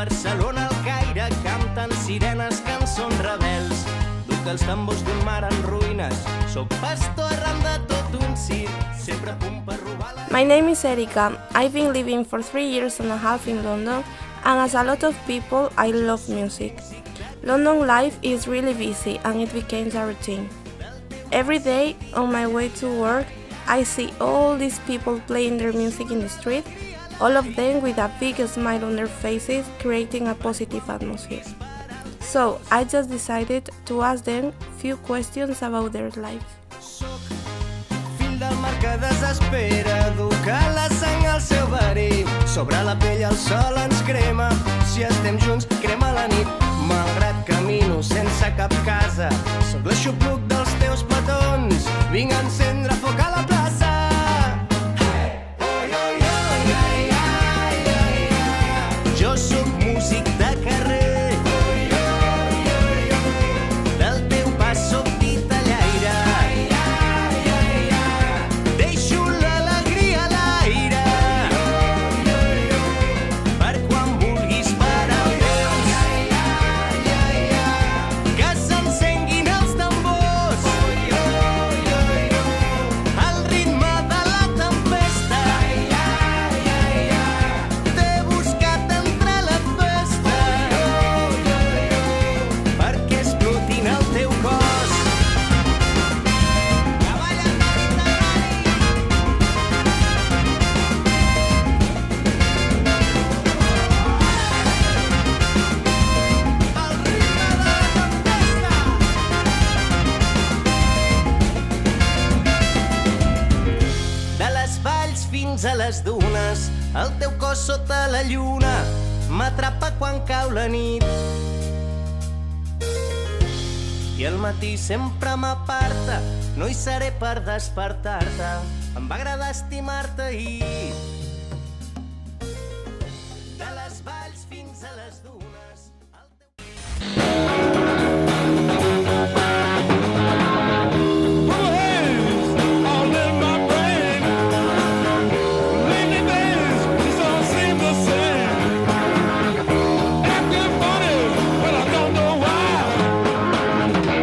Barcelona, al Caire, canten sirenes, cançons rebels. Duc els tambors d'un mar en ruïnes, soc pastor arran de tot un circ, sempre a punt per robar la... My name is Erika. I've been living for 3 years and a half in London, and as a lot of people, I love music. London life is really busy and it became a routine. Every day on my way to work, I see all these people playing their music in the street, all of them with a big smile on their faces, creating a positive atmosphere. So I just decided to ask them few questions about their lives. Fill del mar que desespera, educa la sang al seu verí. Sobre la pell el sol ens crema, si estem junts crema la nit. Malgrat camino sense cap casa, sóc l'aixopluc dels teus petons, vinc a encendre foc a la plaça. Jo sóc músic de carrer, del teu pas sóc titellaire, deixo l'alegria a l'aire, per quan vulguis parar el temps, que s'encenguin els tambors, al ritme de la tempesta, t'he buscat entre la festa, perquè explotin el teu cos. De les valls fins a les dunes, el teu cos sota la lluna m'atrapa quan cau la nit. I el matí sempre m'aparta, no hi seré per despertar-te, em va agradar estimar-te ahir. De les valls fins a les dunes, el teu...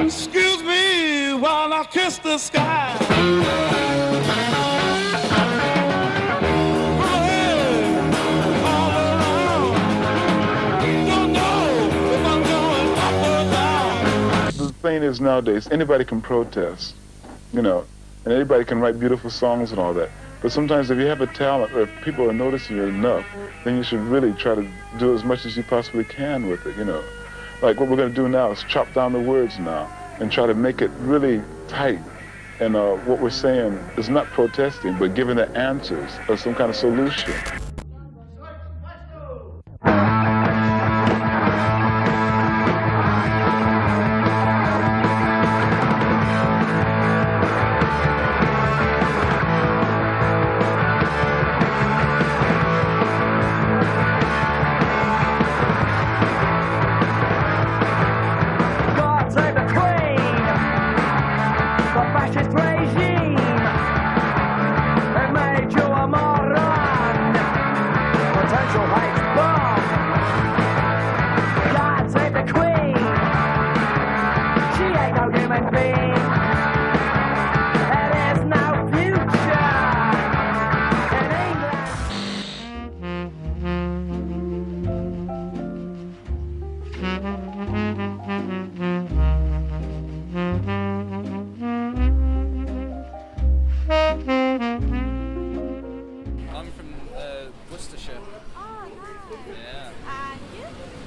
Excuse me while I kiss the sky. All around. Don't know if I'm going up or down. The thing is nowadays, anybody can protest, and anybody can write beautiful songs and all that. But sometimes if you have a talent, or if people are noticing you enough, then you should really try to do as much as you possibly can with it, Like what we're going to do now is chop down the words now and try to make it really tight. And what we're saying is not protesting, but giving the answers or some kind of solution.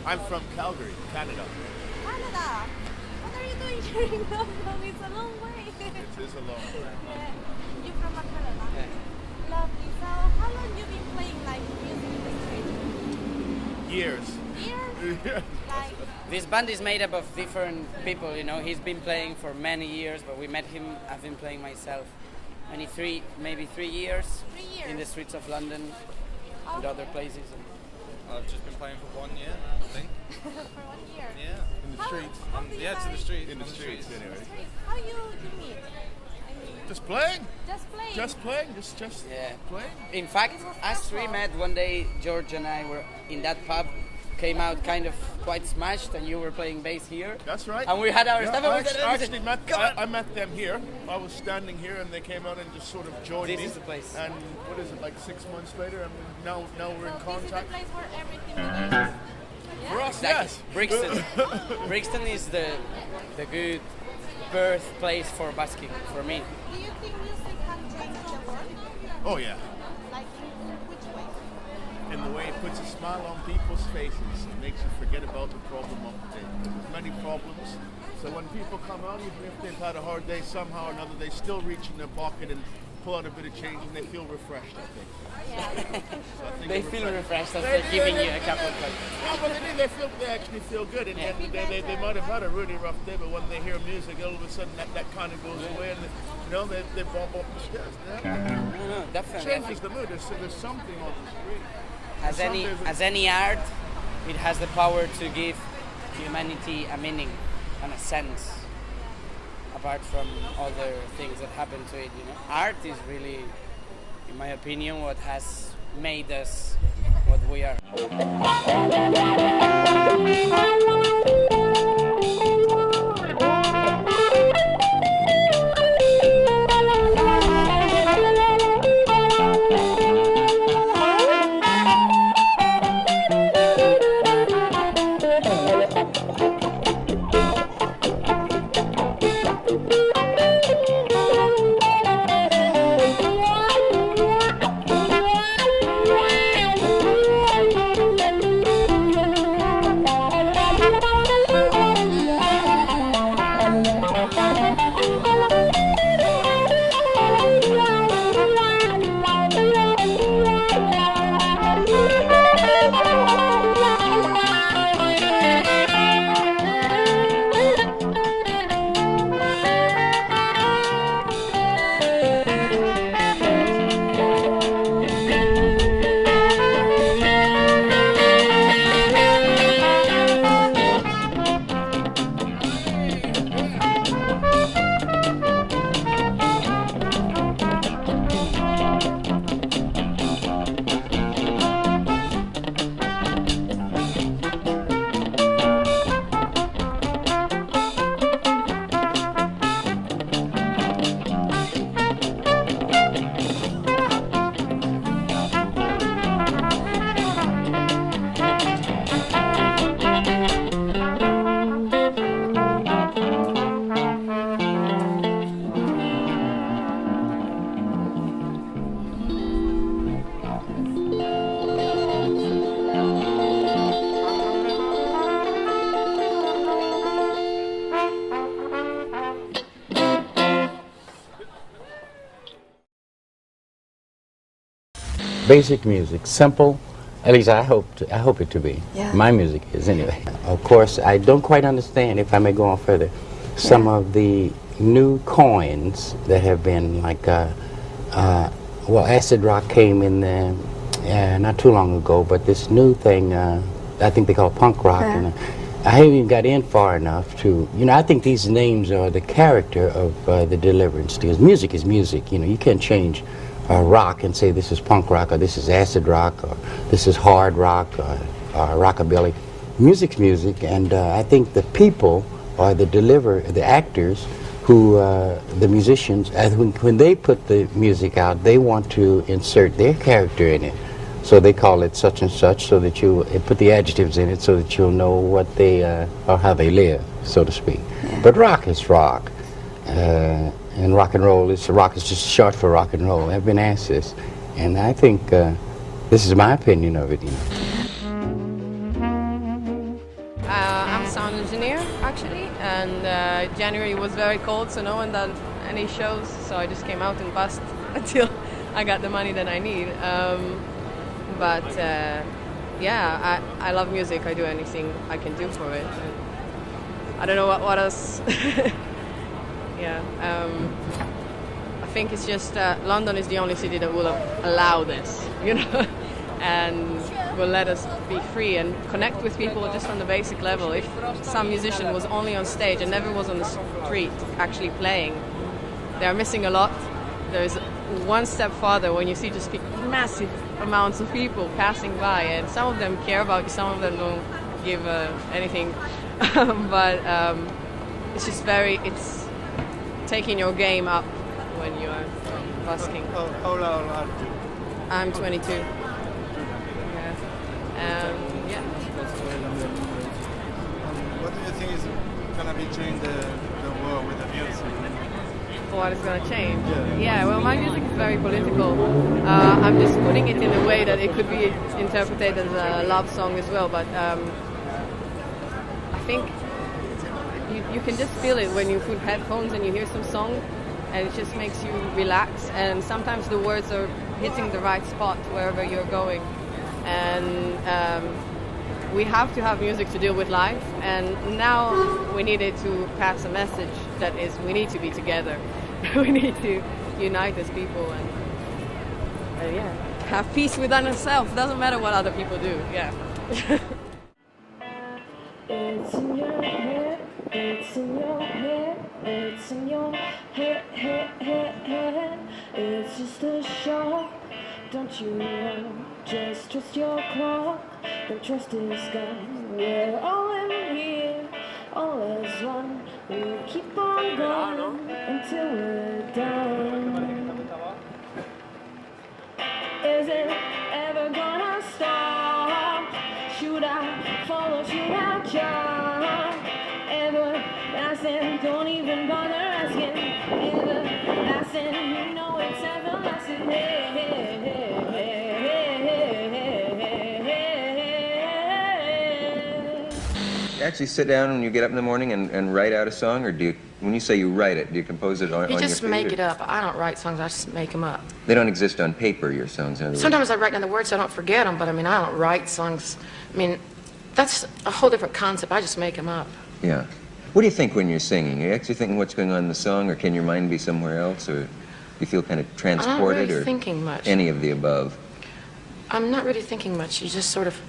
I'm from Calgary, Canada. Canada? What are you doing here in London? It's a long way. It is a long way. Yeah. You're from Canada? Yeah. Lovely. So how long you been playing like music in the street? Years. Years? Like... This band is made up of different people, He's been playing for many years, but we met him, I've been playing myself maybe 3 years. 3 years? In the streets of London and other places. I've just been playing for 1 year, I think. For 1 year? Yeah. In the streets. Yeah, it's in the street. In the streets, anyway. How you meet? Just playing? Just playing? Just playing? Just Yeah. playing? In fact, us three met one day. George and I were in that pub, came out kind of quite smashed, and you were playing bass here. That's right. And we had our stuff. I actually met them here. I was standing here, and they came out and just sort of joined me. This is the place. And what is it, like 6 months later, and now we're in So this is the contact. place where everything begins. For us, Exactly. yes. Brixton. Brixton is the good birthplace for busking for me. Do you think music can change the world? Oh yeah. Like in which way? In the way it puts a smile on people's faces, it makes you forget about the problem of the day. There's many problems, so when people come out, even if they've had a hard day, somehow or another, they still reach in their pocket and pull out a bit of change, and they feel refreshed, I think. So I think They feel refreshed after giving you a couple of cups. Yeah, but they actually feel good, and they might have had a really rough day, but when they hear music, all of a sudden that kind of goes away, and they bump up the stairs. No, definitely. I Changes think the mood. There's something on the screen. as any art, it has the power to give humanity a meaning and a sense, apart from other things that happen to it. Art is really, in my opinion, what has made us what we are. Basic music, simple. At least I hope it to be. Yeah. My music is anyway. Of course, I don't quite understand, if I may go on further, some of the new coins that have been like, well, acid rock came in there not too long ago, but this new thing, I think they call punk rock. Yeah. And, I haven't even got in far enough to, I think these names are the character of the deliverance, because music is music. You can't change rock and say this is punk rock, or this is acid rock, or this is hard rock, or rockabilly. Music's music, and I think the people are the actors who, the musicians, when they put the music out, they want to insert their character in it. So they call it such and such, so that you put the adjectives in it so that you'll know what they, or how they live, so to speak. Yeah. But rock is rock. And rock and roll is just short for rock and roll. I've been asked this, and I think this is my opinion of it. I'm a sound engineer actually, and January was very cold, so no one done any shows. So I just came out and busked until I got the money that I need. But yeah, I love music. I do anything I can do for it. I don't know what else. Yeah, I think it's just London is the only city that will allow this, and will let us be free and connect with people just on the basic level. If some musician was only on stage and never was on the street actually playing, they're missing a lot. There's one step farther when you see just massive amounts of people passing by, and some of them care about you, some of them don't give anything. But it's just it's taking your game up when you are busking. How old are you? I'm 22. Yeah. Yeah. What do you think is going to be changing the world with the music? What is going to change? Yeah, well, my music is very political. I'm just putting it in a way that it could be interpreted as a love song as well, but I think you can just feel it when you put headphones and you hear some song, and it just makes you relax, and sometimes the words are hitting the right spot wherever you're going. And we have to have music to deal with life, and now we needed to pass a message that is we need to be together. We need to unite as people and have peace within ourselves. Doesn't matter what other people do. Yeah. It's in your head, it's in your head, it's in your head, head. It's just a shock, don't you know? Just trust your clock, don't trust this gun. We're all in here, all as one. We'll keep on going until we're done. Is it ever gonna stop? Should I follow, should I jump? Everlasting, don't even bother asking. Everlasting, you know it's everlasting. Hey, hey, hey, hey, hey, hey, hey. You actually sit down when you get up in the morning and write out a song, or do you, when you say you write it, do you compose it on your feet? You just make it up. I don't write songs, I just make them up. They don't exist on paper, your songs, in other words. Sometimes I write down the words so I don't forget them, but I mean, I don't write songs. I mean, that's a whole different concept. I just make them up. Yeah. What do you think when you're singing? Are you actually thinking what's going on in the song, or can your mind be somewhere else, or do you feel kind of transported, I'm not really or thinking much. Any of the above? I'm not really thinking much. You just sort of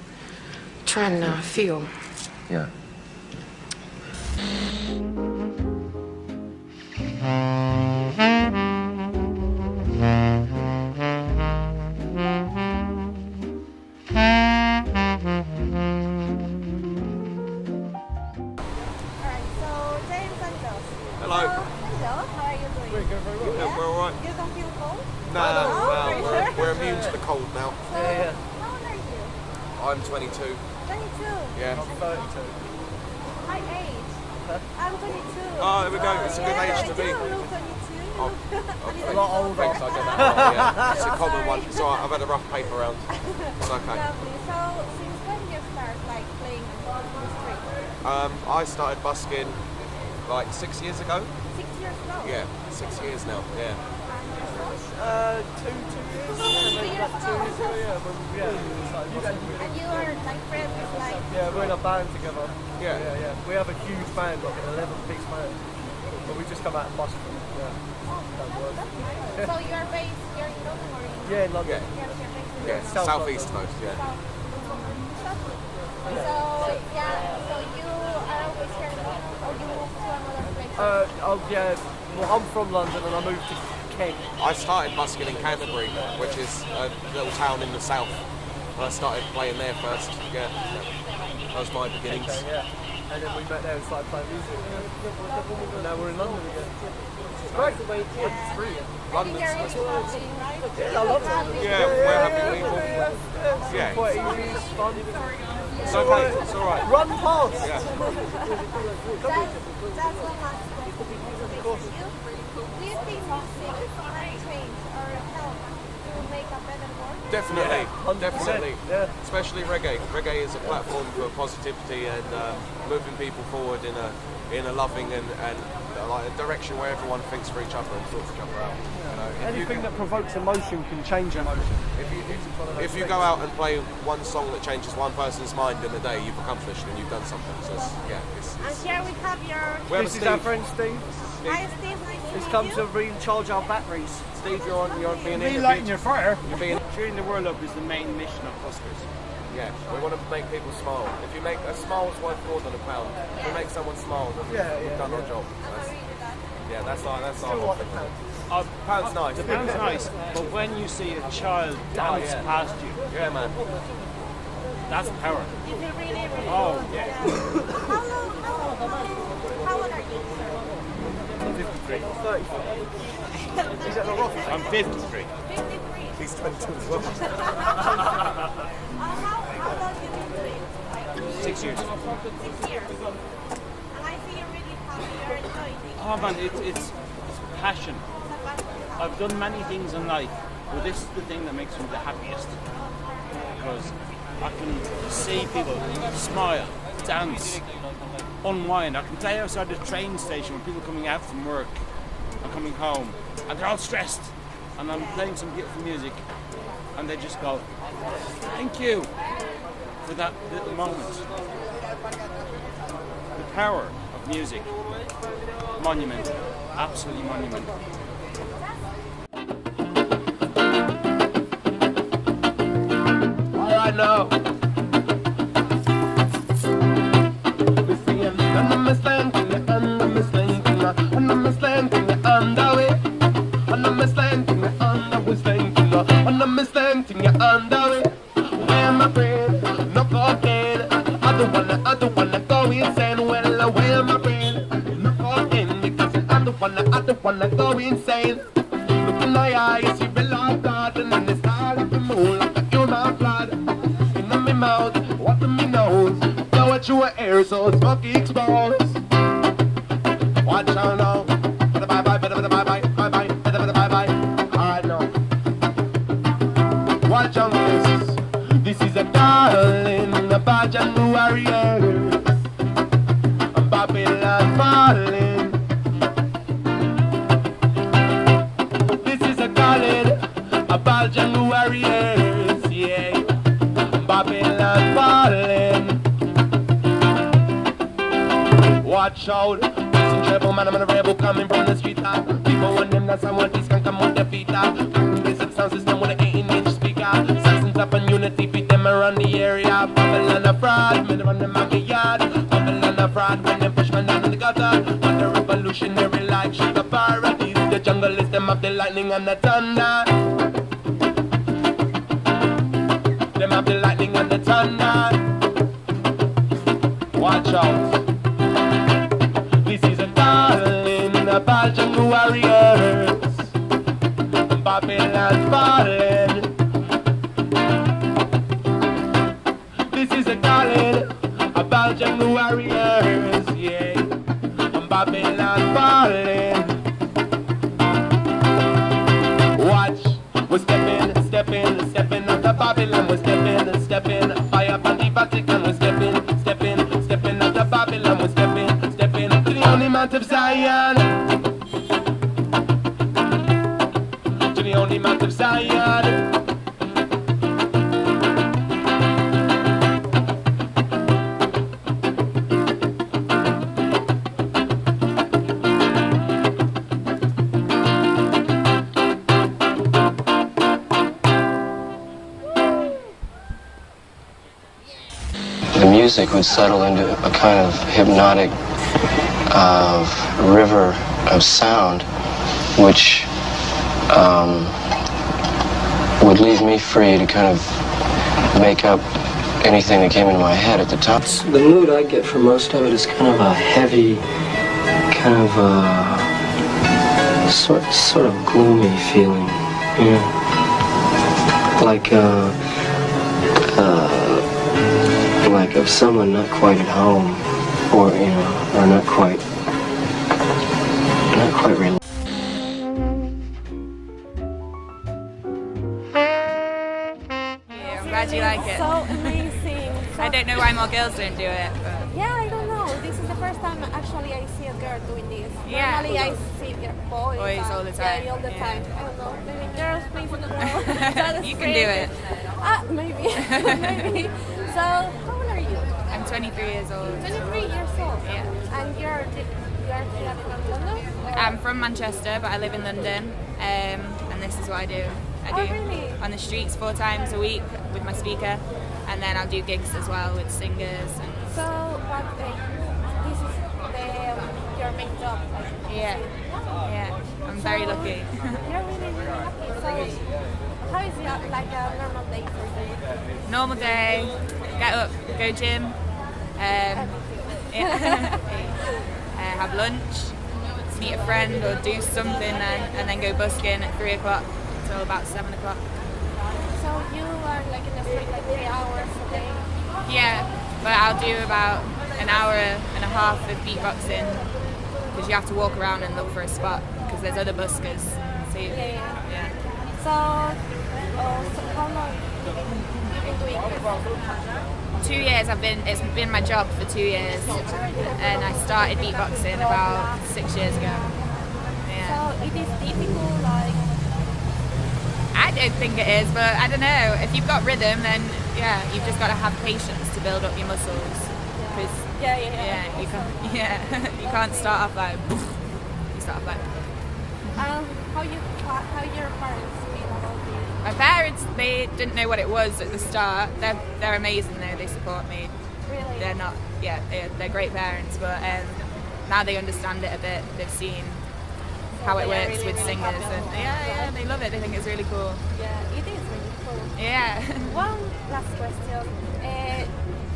try and feel. Yeah. We're immune to the cold now. How old are you? I'm 22. 22? Yeah. I'm 32. My age. I'm 22. Oh, there we go. It's a good age to be. You look 22. You look A lot older. Thanks, I get that wrong, yeah. It's a common one. It's alright, I've had a rough paper round. It's okay. Lovely. So, since when did you start like playing the street? I started busking like 6 years ago. 6 years ago? Yeah, 6 years now, yeah. 2 years. Yeah, like 2 years ago, yeah. And you are like friends with like... Yeah, we're in a band together. Yeah. Yeah. We have a huge band, like an 11-piece band. But we just come out and bust them. Yeah. So you're based, you're in London or in... Yeah, in London. Yeah, southeast coast, yeah. So, yeah, so you are always here in London, or you moved to another place? Yeah. Well, I'm from London and I moved to Kent. I started busking in Canterbury, which is a little town in the south. I started playing there first, yeah. That was my beginnings. Okay, yeah. And then we met there and started playing music. And now we're in London again. It's great. It's brilliant. London's Yeah, I love it. Yeah, we're happy people. Yeah. It's quite easy, it's fun. It's okay, it's alright. Run past. Yeah. That's one last question. Do you think music can change or help to make a better world? Definitely, Yeah, definitely. Yeah. Especially reggae. Reggae is a platform for positivity and moving people forward in a loving and like a direction where everyone thinks for each other and sorts each other out. You know, Anything that provokes emotion can change emotion. If you go out and play one song that changes one person's mind in a day, you've accomplished and you've done something. So it's And here we have your... This is our friend Steve. Hi Steve, nice to He's meet come you. to recharge our batteries. Steve, you're being lighting your fire. You're being Cheering the world up is the main mission of buskers. Yeah, we want to make people smile. If you make a smile is worth more than £1. If you make someone smile, then we've done our job. I agree with that. Yeah, that's our Pound's nice. The pound's nice, but when you see a child dance past you, yeah, man, that's power. You feel really, really Oh, good. yeah. How old are you, sir? I'm 53. He's at the rock. I'm 53. 53. He's 22 as well. How long have you been doing it? 6 years. 6 years. And I see you're really happy, you're enjoying it. Oh man, it's passion. I've done many things in life, but this is the thing that makes me the happiest. Because I can see people smile, dance, unwind. I can play outside the train station when people are coming out from work and coming home, and they're all stressed, and I'm playing some beautiful music, and they just go, thank you for that little moment. The power of music, monumental, absolutely monumental. Alright now. We singing under my slang thing, under my slang thing, under my slang thing, under way. Under my slang thing, under my slang thing, under my slang thing, under way. Where my brain, no cocaine. I don't wanna go insane. Well, where my brain, no cocaine, because I don't wanna go insane. Look in my eyes, you belong God, and in the style of the moon, like a human blood. In my mouth, what in my nose, blow at your air, so smoky exposed. Watch out now, bye bye, bye bye, bye bye, bye bye, bye. Alright now. Watch out this is a darling, a badge and warriors, a Babylon falling. This is a calling, a Belgian warriors, yeah, Babylon falling. Watch out, listen treble, man, I'm a rebel coming from the street top. People want them, that's how what these can come on their feet up. This is sound system with an 18-inch speaker. Saxons up and unity, beat them around the area. Babylon a fraud, men run them out the yard. Babylon a fraud, when them push man down in the gutter. What the revolutionary like, sugar paradise. The jungle is them of the lightning and the thunder. Them of the lightning and the thunder. Watch out. This is a darling, a Belgian warriors, Babylon falling. This is a darling, a Belgian warriors, yeah, Babylon falling. Watch, we're stepping out of Babylon. We're stepping, fire up on the Vatican. We're stepping out of Babylon. We're stepping to the only Mount of Zion. To the only Mount of Zion. The music would settle into a kind of hypnotic river of sound, which would leave me free to kind of make up anything that came into my head at the time. The mood I get from most of it is kind of a heavy, kind of sort of gloomy feeling, you know, like of someone not quite at home, or you know, or not quite really. I'm glad you like it. So amazing. I don't know why more girls don't do it. But Yeah, I don't know. This is the first time actually I see a girl doing this. Yeah. Normally I see boys all the time. Yeah, all the Yeah. time. I don't know. Maybe girls play football. You can do it. Maybe. Maybe. So, how old are you? I'm 23 years old. 23 years old. Yeah. And you're here in London? I'm from Manchester, but I live in London, and this is what I do. I do really? on the streets 4 times a week with my speaker, and then I'll do gigs as well with singers. And So, what? This is your main job. Like, Yeah. Yeah. I'm very lucky. You're really, really lucky. So, how is it like a normal day for you? Normal day, get up, go gym, have lunch, meet a friend or do something and then go busking at 3 o'clock till about 7 o'clock. So you are like in the street like 3 hours a day? Yeah, but I'll do about an hour and a half of beatboxing because you have to walk around and look for a spot because there's other buskers. So yeah. So how long have you been doing this? 2 years. It's been my job for 2 years, and I started beatboxing about 6 years ago. Yeah. So it is difficult, like. I don't think it is, but I don't know. If you've got rhythm, then yeah, you've just got to have patience to build up your muscles. Because you can't start off like. You start off like. How your parents feel about you? My parents, they didn't know what it was at the start. They're amazing though. They support me. Really? They're not. Yeah, they're great parents, but now they understand it a bit. They've seen how it works with singers, and yeah, they love it. They think it's really cool. Yeah, it is really cool. Yeah. One last question: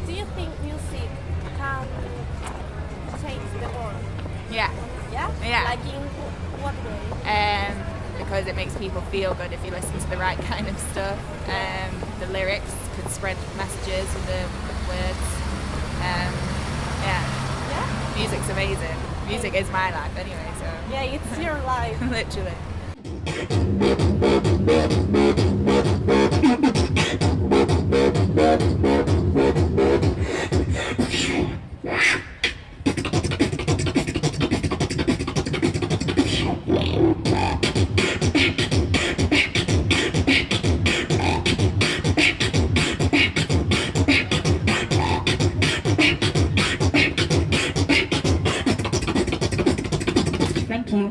do you think music can change the world? Yeah. Yeah. Yeah. Like in what way? Because it makes people feel good if you listen to the right kind of stuff. The lyrics can spread messages with the words. Yeah. Music's amazing. Music is my life anyway, so. Yeah, it's your life. Literally. Thank you.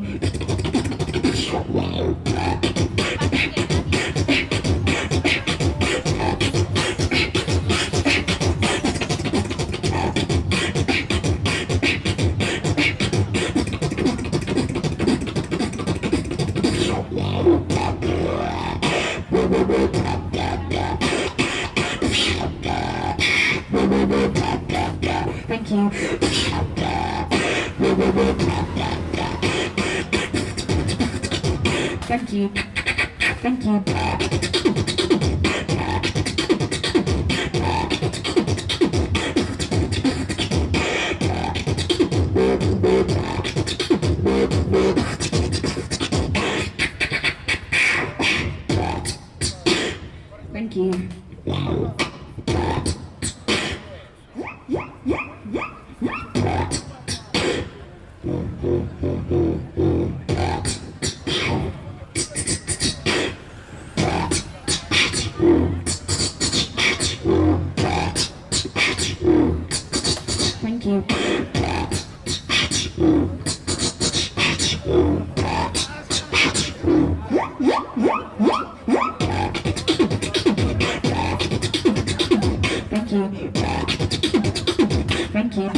Thank you. Thank you. Thank you. Thank you. Thank you. Thank you.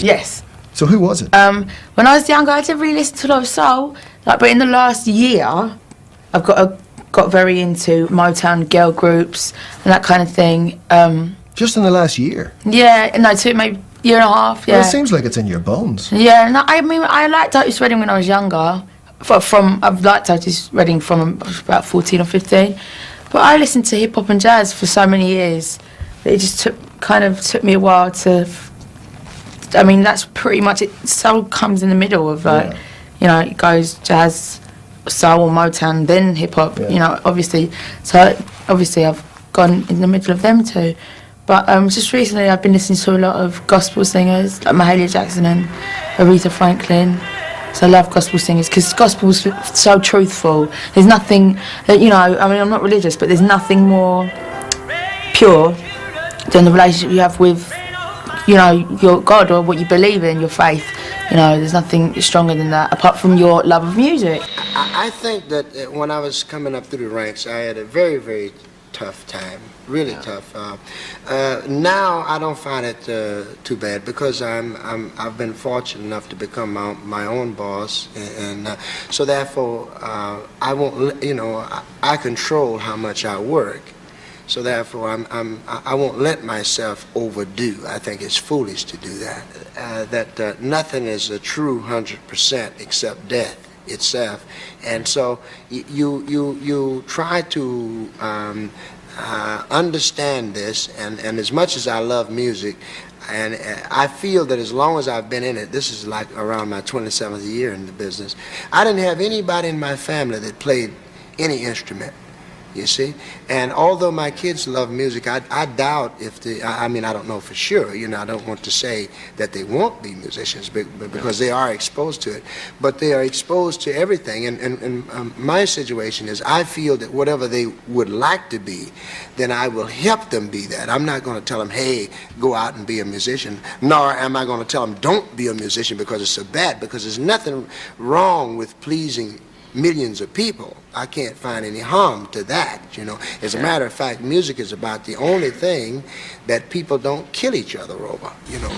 Yes. So who was it? When I was younger, I didn't really listen to a lot of soul. But in the last year, I've got very into Motown girl groups and that kind of thing. Just in the last year? Yeah, no, maybe year and a half. Yeah. Well, it seems like it's in your bones. Yeah, no, I mean, I liked Otis Redding when I was younger. I've liked Otis Redding from about 14 or 15. But I listened to hip hop and jazz for so many years that it just took me a while to. I mean, that's pretty much it. Soul comes in the middle of it goes jazz, soul, Motown, then hip hop. Yeah. Obviously. So obviously, I've gone in the middle of them too. But just recently, I've been listening to a lot of gospel singers like Mahalia Jackson and Aretha Franklin, So I love gospel singers because gospel's so truthful. There's nothing, you know, I mean, I'm not religious, but there's nothing more pure than the relationship you have with, you know, your God or what you believe in, your faith. You know, there's nothing stronger than that apart from your love of music. I think that when I was coming up through the ranks, I had a very, very tough time, really tough. Now I don't find it too bad because I've been fortunate enough to become my own boss, and so therefore I won't, you know, I control how much I work. So therefore, I won't let myself overdo. I think it's foolish to do that. That nothing is a true 100% except death itself. And so you try to understand this. And as much as I love music, and I feel that as long as I've been in it, this is like around my 27th year in the business, I didn't have anybody in my family that played any instrument. You see, and although my kids love music, I doubt if I mean, I don't know for sure, you know, I don't want to say that they won't be musicians because they are exposed to it, but they are exposed to everything, and my situation is I feel that whatever they would like to be, then I will help them be that. I'm not going to tell them, hey, go out and be a musician, nor am I going to tell them, don't be a musician because it's so bad, because there's nothing wrong with pleasing millions of people. I can't find any harm to that, you know. As a matter of fact, music is about the only thing that people don't kill each other over, you know.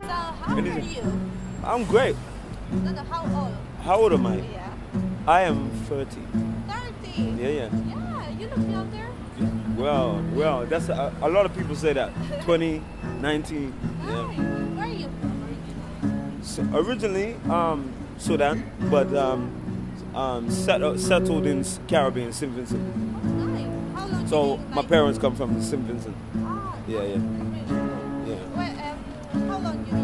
So how are you? I'm great. No, how old? How old am I? Yeah. I am 30. 30? Yeah. Yeah, you look younger. Well, that's a lot of people say that. 20, 19. Yeah. Where are you from originally? Sudan, but settled in Caribbean, St. Vincent. Oh, nice. How long So my parents come from St. Vincent. Ah, Yeah. Well, how long you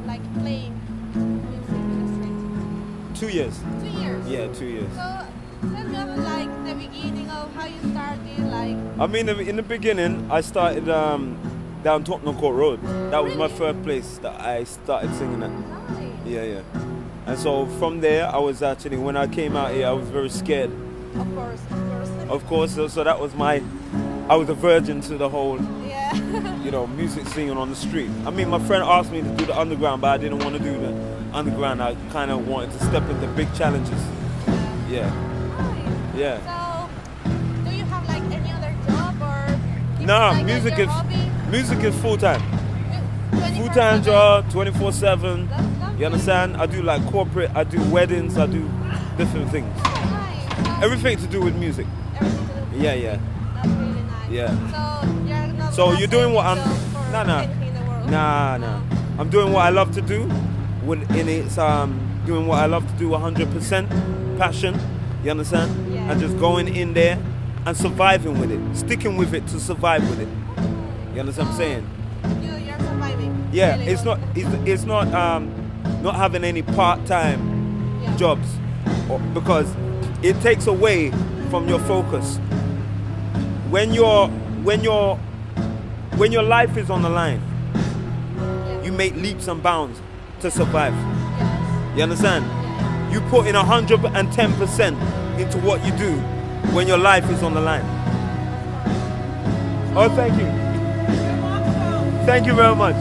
like playing music in the street? 2 years. 2 years? Yeah, 2 years. So tell me about like the beginning of how you started, like. I mean, in the beginning, I started down Tottenham Court Road. That was my first place that I started singing at. Nice. Yeah. And so from there, I was actually, when I came out here, I was very scared. Of course. So that was I was a virgin to the whole, you know, music singing on the street. I mean, my friend asked me to do the underground, but I didn't want to do the underground. I kind of wanted to step into big challenges. Yeah. Nice. Yeah. So, do you have like any other job or? No, like music is full time. Full time job, 24/7. You understand? I do like corporate, I do weddings, I do different things. Everything to do with music. Yeah. That's really nice. Yeah. So you're not. So you're doing what I'm. anything in the world. Nah. I'm doing what I love to do. It's doing what I love to do 100% passion. You understand? Yeah. And just going in there and surviving with it, sticking with it to survive with it. You understand what I'm saying? You're surviving. Yeah, really it's well. not having any part-time jobs, because it takes away from your focus. When your life is on the line, you make leaps and bounds to survive. You understand? You put in 110% into what you do when your life is on the line. Oh, thank you. Thank you very much.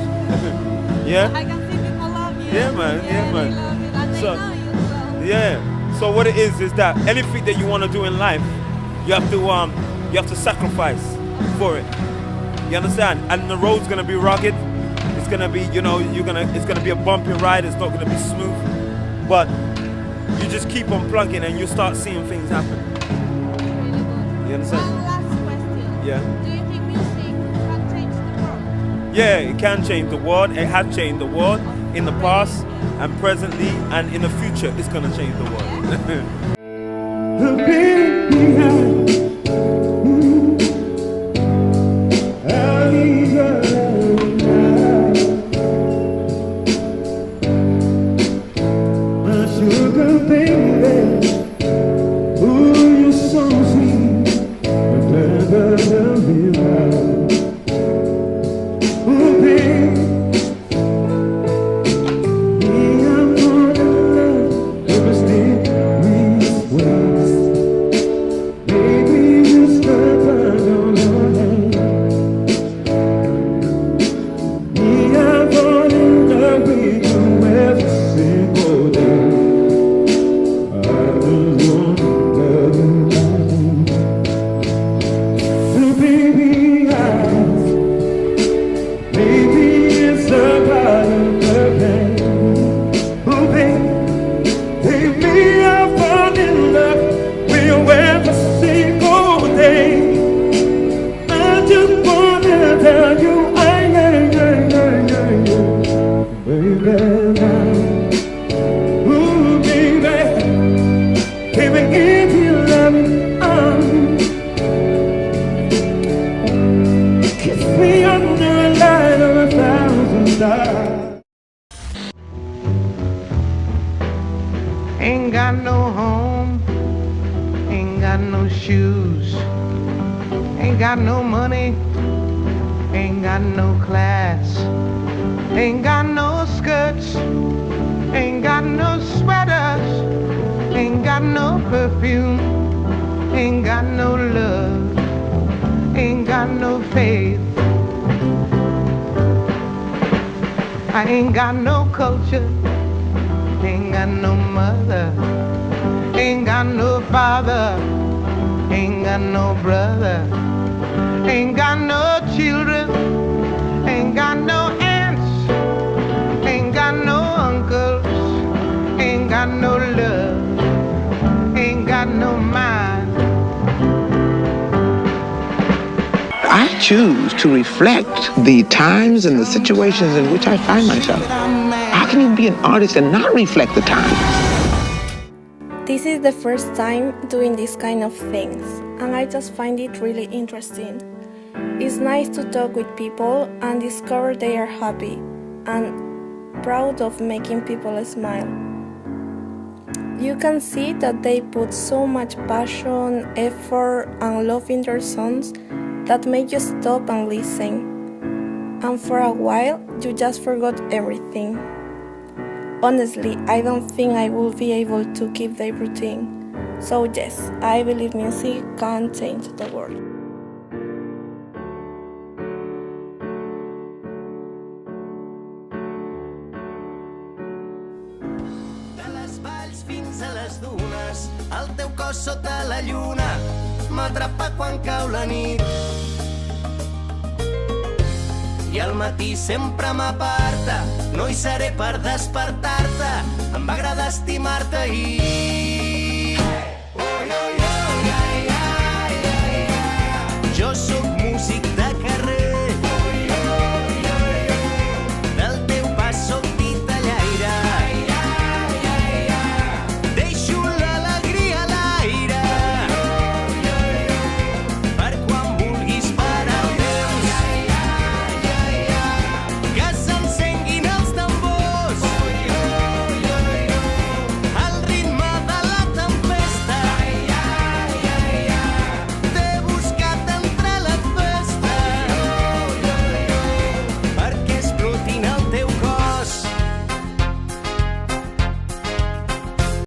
Yeah? I can see people love you. Yeah, man. They love you and they know you as well. Yeah. So what it is that anything that you want to do in life, you have to sacrifice for it. You understand? And the road's gonna be rugged. It's gonna be, it's gonna be a bumpy ride. It's not gonna be smooth. But you just keep on plugging and you start seeing things happen. You understand? One last question. Yeah. Do you think music can change the world? Yeah, it can change the world. It has changed the world in the past and presently, and in the future, it's gonna change the world. Ooh, baby. Ooh, baby, can we give you loving arms? Kiss me under a light of 1,000 stars. Ain't got no home, ain't got no shoes, ain't got no money, ain't got no class, ain't got no skirts, ain't got no sweaters, ain't got no perfume, ain't got no love, ain't got no faith. I ain't got no culture, ain't got no mother, ain't got no father, ain't got no brother, ain't got no children, ain't got no aunts, ain't got no uncles, ain't got no love, ain't got no mind. I choose to reflect the times and the situations in which I find myself. How can you be an artist and not reflect the times? This is the first time doing this kind of things, and I just find it really interesting. It's nice to talk with people and discover they are happy and proud of making people smile. You can see that they put so much passion, effort, and love in their songs that make you stop and listen. And for a while, you just forgot everything. Honestly, I don't think I will be able to keep the routine. So yes, I believe music can change the world. De les valls fins a les dunes, el teu cos sota la lluna m'atrapa quan cau la nit. I al matí sempre m'aparta, no hi seré per despertar-te, em va agradar estimar-te ahir. Jo sóc